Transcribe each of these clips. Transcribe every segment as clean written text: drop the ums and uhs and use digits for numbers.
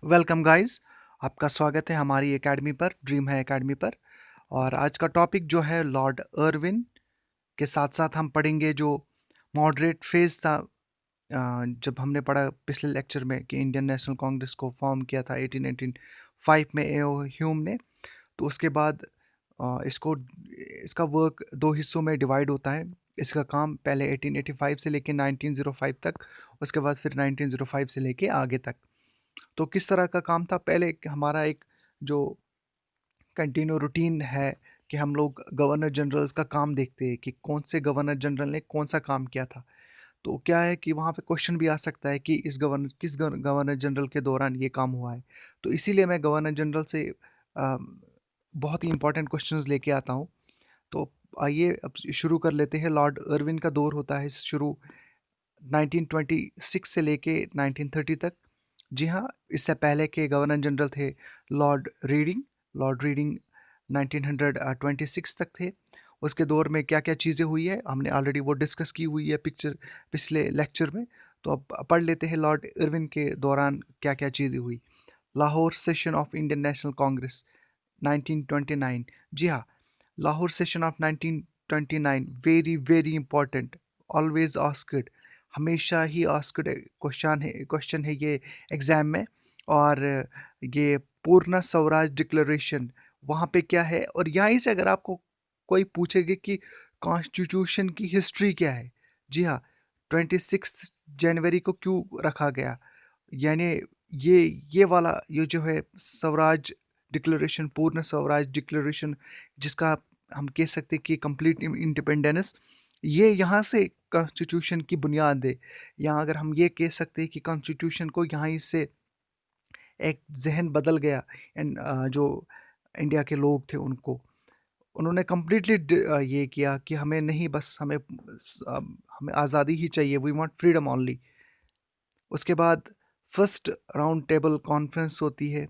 Welcome guys. आपका स्वागत है हमारी एकेडमी पर, ड्रीम है एकेडमी पर। और आज का टॉपिक जो है लॉर्ड इरविन के साथ साथ हम पढ़ेंगे जो मॉडरेट फेज था। जब हमने पढ़ा पिछले लेक्चर में कि इंडियन नेशनल कांग्रेस को फॉर्म किया था 1895 में एओ ह्यूम ने। तो उसके बाद इसको इसका वर्क दो हिस्सों में डिवाइड होता है। इसका काम पहले 1885 से लेके 1905 तक, उसके बाद फिर 1905 से लेके आगे तक। तो किस तरह का काम था? पहले हमारा एक जो कंटिन्यू रूटीन है कि हम लोग गवर्नर जनरल्स का काम देखते हैं कि कौन से गवर्नर जनरल ने कौन सा काम किया था। तो क्या है कि वहाँ पे क्वेश्चन भी आ सकता है कि किस गवर्नर जनरल के दौरान ये काम हुआ है। तो इसीलिए मैं गवर्नर जनरल से बहुत ही इंपॉर्टेंट क्वेश्चंस लेके आता हूँ। तो आइए अब शुरू कर लेते हैं। लॉर्ड इरविन का दौर होता है शुरू 1926 से लेके 1930 तक। जी हाँ, इससे पहले के गवर्नर जनरल थे लॉर्ड रीडिंग। लॉर्ड रीडिंग 1926 तक थे। उसके दौर में क्या क्या चीज़ें हुई है हमने ऑलरेडी वो डिस्कस की हुई है पिछले लेक्चर में। तो अब पढ़ लेते हैं लॉर्ड इरविन के दौरान क्या क्या चीज़ें हुई। Lahore session of Indian national Congress 1929। जी हाँ, Lahore session of 1929 very very important, always asked, हमेशा ही आस्क्ड क्वेश्चन है ये एग्ज़ाम में। और ये पूर्ण स्वराज डिक्लेरेशन वहाँ पे क्या है, और यहीं से अगर आपको कोई पूछेगा कि कॉन्स्टिट्यूशन की हिस्ट्री क्या है। जी हाँ, 26 जनवरी को क्यों रखा गया, यानी ये ये वाला ये जो है स्वराज डिक्लेरेशन, पूर्ण स्वराज डिक्लेरेशन, जिसका हम कह सकते हैं कि कंप्लीट इंडिपेंडेंस, ये यहाँ से कॉन्स्टिट्यूशन की बुनियाद है। यहाँ अगर हम ये कह सकते हैं कि कॉन्स्टिट्यूशन को यहाँ से एक जहन बदल गया। एंड जो इंडिया के लोग थे उनको उन्होंने कम्प्लीटली ये किया कि हमें नहीं, बस हमें आज़ादी ही चाहिए, वी वांट फ्रीडम ओनली। उसके बाद फर्स्ट राउंड टेबल कॉन्फ्रेंस होती है।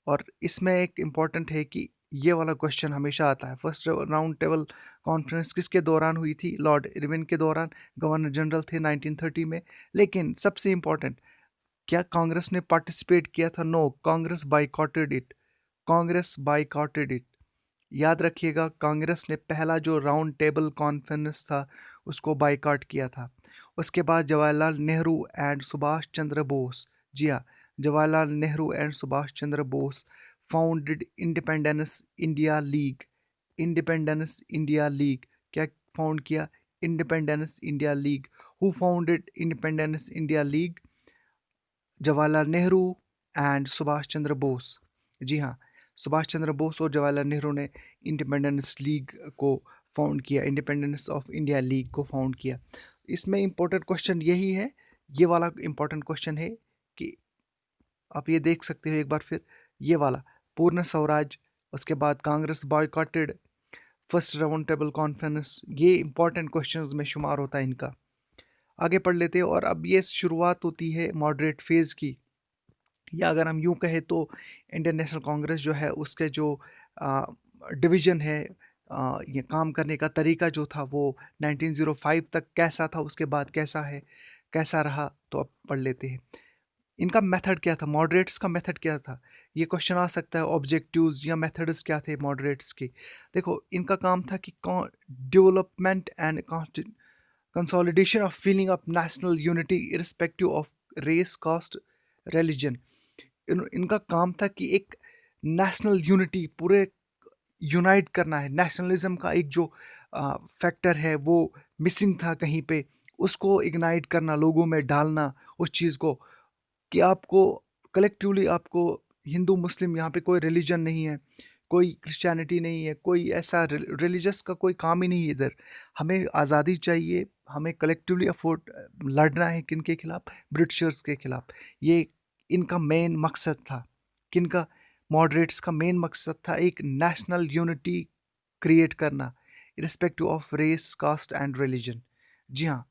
और इसमें एक इम्पॉर्टेंट है कि ये वाला क्वेश्चन हमेशा आता है, फर्स्ट राउंड टेबल कॉन्फ्रेंस किसके दौरान हुई थी? लॉर्ड इरविन के दौरान, गवर्नर जनरल थे 1930 में। लेकिन सबसे इम्पॉर्टेंट, क्या कांग्रेस ने पार्टिसिपेट किया था? No, Congress boycotted it. Congress boycotted it. याद रखिएगा, कांग्रेस ने पहला जो राउंड टेबल कॉन्फ्रेंस था उसको बाइकआउट किया था। उसके बाद जवाहरलाल नेहरू एंड सुभाष चंद्र बोस, जी हाँ, Jawaharlal Nehru and Subhash Chandra Bose founded Independence India League. Independence India League क्या फाउंड किया? Independence India League. Who founded Independence India League? Jawaharlal Nehru and Subhash Chandra Bose. जी हाँ, सुभाष चंद्र बोस और जवाहरलाल नेहरू ने इंडिपेंडेंस लीग को फाउंड किया, इंडिपेंडेंस ऑफ इंडिया लीग को फाउंड किया। इसमें इंपॉर्टेंट क्वेश्चन यही है, ये वाला इंपॉर्टेंट क्वेश्चन है कि आप ये देख सकते हो एक बार फिर, ये वाला पूर्ण स्वराज, उसके बाद Congress boycotted, first round table conference, ये इंपॉर्टेंट क्वेश्चंस में शुमार होता है इनका। आगे पढ़ लेते हैं। और अब ये शुरुआत होती है मॉडरेट फेज़ की, या अगर हम यूँ कहें तो इंडियन नेशनल कांग्रेस जो है उसके जो डिवीज़न है, ये काम करने का तरीका जो था वो 1905 तक कैसा था, उसके बाद कैसा है, कैसा रहा। तो अब पढ़ लेते हैं इनका मेथड क्या था, मॉडरेट्स का मेथड क्या था। ये क्वेश्चन आ सकता है, ऑब्जेक्टिव्स या मेथड्स क्या थे मॉडरेट्स के। देखो, इनका काम था कि development and consolidation of feeling of national unity irrespective of race, caste, religion. इनका काम था कि एक नेशनल यूनिटी पूरे यूनाइट करना है। नेशनलिज्म का एक जो फैक्टर है वो मिसिंग था कहीं पे, उसको इग्नाइट करना, लोगों में डालना उस चीज़ को कि आपको कलेक्टिवली, आपको हिंदू मुस्लिम, यहाँ पे कोई रिलीजन नहीं है, कोई क्रिश्चियनिटी नहीं है, कोई ऐसा रिलीजियस का कोई काम ही नहीं है इधर। हमें आज़ादी चाहिए, हमें कलेक्टिवली अफोर्ड लड़ना है किन के खिलाफ? ब्रिटिशर्स के खिलाफ। ये इनका मेन मकसद था। किनका? मॉडरेट्स का मेन मकसद था एक नेशनल यूनिटी क्रिएट करना, respective of race, caste and religion. जी हाँ,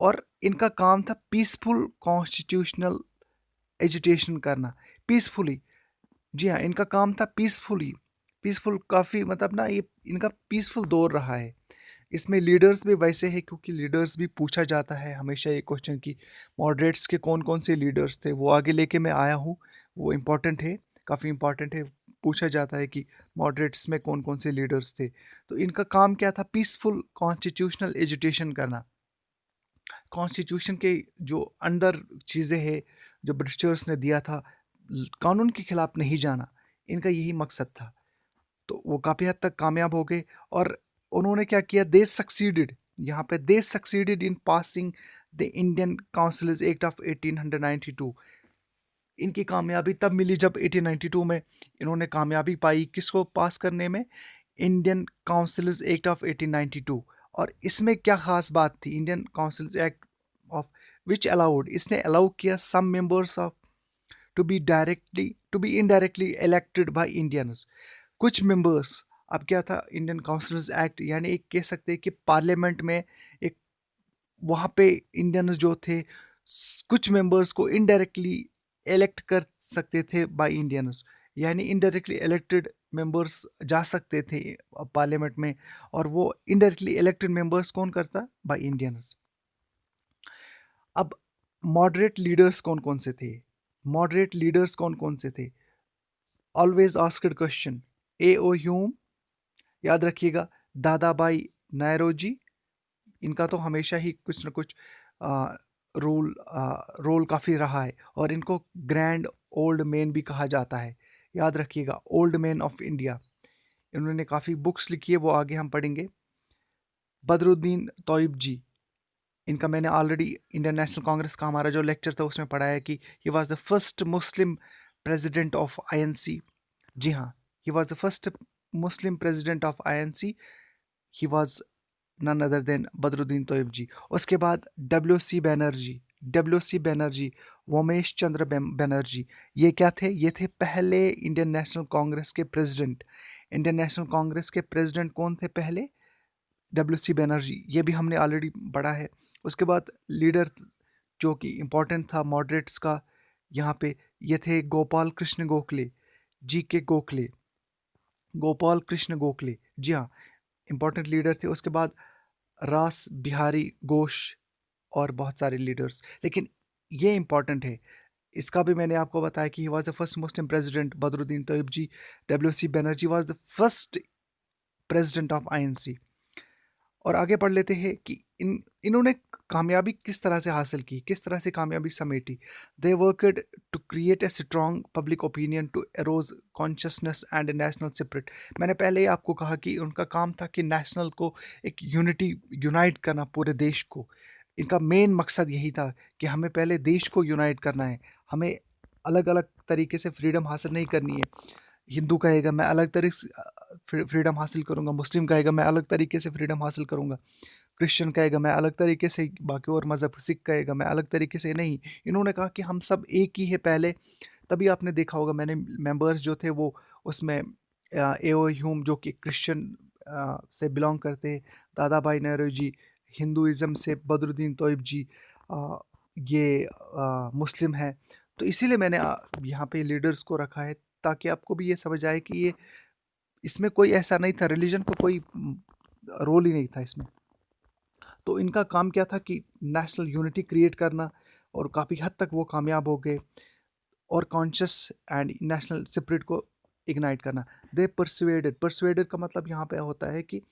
और इनका काम था पीसफुल कॉन्स्टिट्यूशनल एजिटेशन करना, पीसफुली। जी हाँ, इनका काम था पीसफुली। पीसफुल काफ़ी मतलब ना, ये इनका पीसफुल दौर रहा है। इसमें लीडर्स भी वैसे हैं, क्योंकि लीडर्स भी पूछा जाता है हमेशा ये क्वेश्चन कि मॉडरेट्स के कौन कौन से लीडर्स थे। वो आगे लेके मैं आया हूँ, वो इम्पोर्टेंट है, काफ़ी इम्पोर्टेंट है। पूछा जाता है कि मॉडरेट्स में कौन-कौन से लीडर्स थे। तो इनका काम क्या था? पीसफुल कॉन्स्टिट्यूशनल एजिटेशन करना। कॉन्स्टिट्यूशन के जो अंदर चीज़ें हैं, जो ब्रिटिशर्स ने दिया था, कानून के खिलाफ नहीं जाना, इनका यही मकसद था। तो वो काफ़ी हद तक कामयाब हो गए और उन्होंने क्या किया, दे सक्सीडेड, यहाँ पे दे succeeded in passing the Indian councils act of 1892। इनकी कामयाबी तब मिली जब 1892 में इन्होंने कामयाबी पाई किसको पास करने में, इंडियन काउंसिल्स एक्ट ऑफ 1892। और इसमें क्या खास बात थी, Indian councils act of which allowed, इसने अलाउ किया some members of to be indirectly elected by Indians. कुछ मेंबर्स, अब क्या था, इंडियन काउंसिल्स एक्ट यानी एक कह सकते हैं कि पार्लियामेंट में एक, वहाँ पे इंडियंस जो थे, कुछ मेंबर्स को इनडायरेक्टली इलेक्ट कर सकते थे बाय इंडियंस, यानी इनडायरेक्टली इलेक्टेड मेंबर्स जा सकते थे पार्लियामेंट में। और वो इनडायरेक्टली इलेक्टेड मेंबर्स कौन करता, बाय इंडियंस। अब मॉडरेट लीडर्स कौन कौन से थे, मॉडरेट लीडर्स कौन कौन से थे? ऑलवेज आस्क्ड क्वेश्चन, ए ओ ह्यूम, याद रखिएगा, दादा भाई नायरोजी, इनका तो हमेशा ही कुछ ना कुछ रोल रोल काफ़ी रहा है और इनको ग्रैंड ओल्ड मैन भी कहा जाता है। याद रखिएगा, ओल्ड मैन ऑफ इंडिया। इन्होंने काफ़ी बुक्स लिखी है, वो आगे हम पढ़ेंगे। बदरुद्दीन तौयब जी, इनका मैंने ऑलरेडी इंडियन नेशनल कांग्रेस का हमारा जो लेक्चर था उसमें पढ़ा है कि he was the first Muslim president of INC. जी हाँ, he was the first Muslim president of INC. He was none other than Badruddin Tyabji. उसके बाद डब्ल्यू सी बैनर्जी, वोमेश चंद्र बैनर्जी, ये क्या थे? ये थे पहले इंडियन नेशनल कांग्रेस के प्रेसिडेंट। इंडियन नेशनल कांग्रेस के प्रेसिडेंट कौन थे पहले? डब्ल्यू सी बैनर्जी, ये भी हमने ऑलरेडी पढ़ा है। उसके बाद लीडर जो कि इम्पोर्टेंट था मॉडरेट्स का यहाँ पे, ये थे गोपाल कृष्ण गोखले, जी के गोखले, गोपाल कृष्ण गोखले, जी हाँ, इंपॉर्टेंट लीडर थे। उसके बाद रास बिहारी घोष और बहुत सारे लीडर्स। लेकिन ये इंपॉर्टेंट है, इसका भी मैंने आपको बताया कि he was the first Muslim president Badruddin Tyabji. W C Bonnerjee was the first president of INC. और आगे पढ़ लेते हैं कि इन्होंने कामयाबी किस तरह से हासिल की, किस तरह से कामयाबी समेटी। They worked to create a strong public opinion to arouse consciousness and national spirit. मैंने पहले ही आपको कहा कि उनका काम था कि नेशनल को एक यूनाइट करना, पूरे देश को। इनका मेन मकसद यही था कि हमें पहले देश को यूनाइट करना है, हमें अलग अलग तरीके से फ्रीडम हासिल नहीं करनी है। हिंदू कहेगा मैं अलग तरीके से फ्रीडम हासिल करूंगा, मुस्लिम कहेगा मैं अलग तरीके से फ्रीडम हासिल करूंगा, क्रिश्चियन कहेगा मैं अलग तरीके से, बाकी और मज़हब सिख कहेगा मैं अलग तरीके से। नहीं, इन्होंने कहा कि हम सब एक ही है पहले। तभी आपने देखा होगा, मैंने मेंबर्स जो थे वो उसमें एओ ह्यूम जो कि क्रिश्चियन से बिलोंग करते हैं, दादा भाई नेहरू जी हिंदुज़म से, बदरुद्दीन तोयब जी ये मुस्लिम है। तो इसीलिए मैंने यहाँ पे लीडर्स को रखा है, ताकि आपको भी ये समझ आए कि ये, इसमें कोई ऐसा नहीं था, रिलीजन का कोई रोल ही नहीं था इसमें। तो इनका काम क्या था कि नेशनल यूनिटी क्रिएट करना, और काफ़ी हद तक वो कामयाब हो गए। और कॉन्शियस एंड नेशनल स्पिरिट को इग्नाइट करना। दे परसुएडेड का मतलब यहाँ पे होता है कि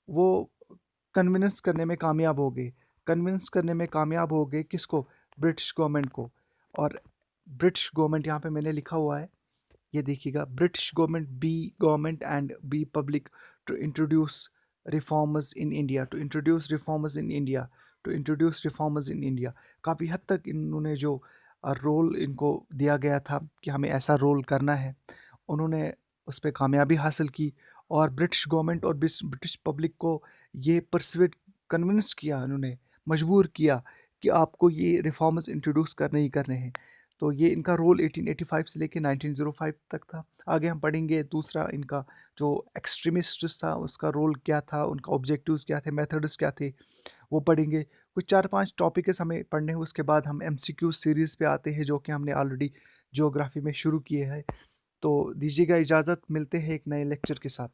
वो कन्विंस करने में कामयाब हो गए, कन्विंस करने में कामयाब हो गए किसको? ब्रिटिश गवर्नमेंट को। और ब्रिटिश गवर्नमेंट यहाँ पे मैंने लिखा हुआ है, ये देखिएगा, British government and be public to introduce reformers in India, to introduce reformers in India. काफ़ी हद तक इन्होंने जो रोल इनको दिया गया था कि हमें ऐसा रोल करना है, उन्होंने उस पर कामयाबी हासिल की। और ब्रिटिश गवर्नमेंट और ब्रिटिश पब्लिक को ये परसुएट, कन्विंस किया, उन्होंने मजबूर किया कि आपको ये रिफॉर्म्स इंट्रोड्यूस करने ही करने हैं। तो ये इनका रोल 1885 से लेके 1905 तक था। आगे हम पढ़ेंगे दूसरा इनका जो एक्सट्रीमिस्ट था उसका रोल क्या था, उनका ऑब्जेक्टिव्स क्या थे, मेथड्स क्या थे, वो पढ़ेंगे। कुछ 4-5 टॉपिक्स हमें पढ़ने हैं, उसके बाद हम एमसीक्यू सीरीज़ पे आते हैं जो कि हमने ऑलरेडी ज्योग्राफी में शुरू किए हैं। तो दीजिएगा इजाज़त, मिलते हैं एक नए लेक्चर के साथ।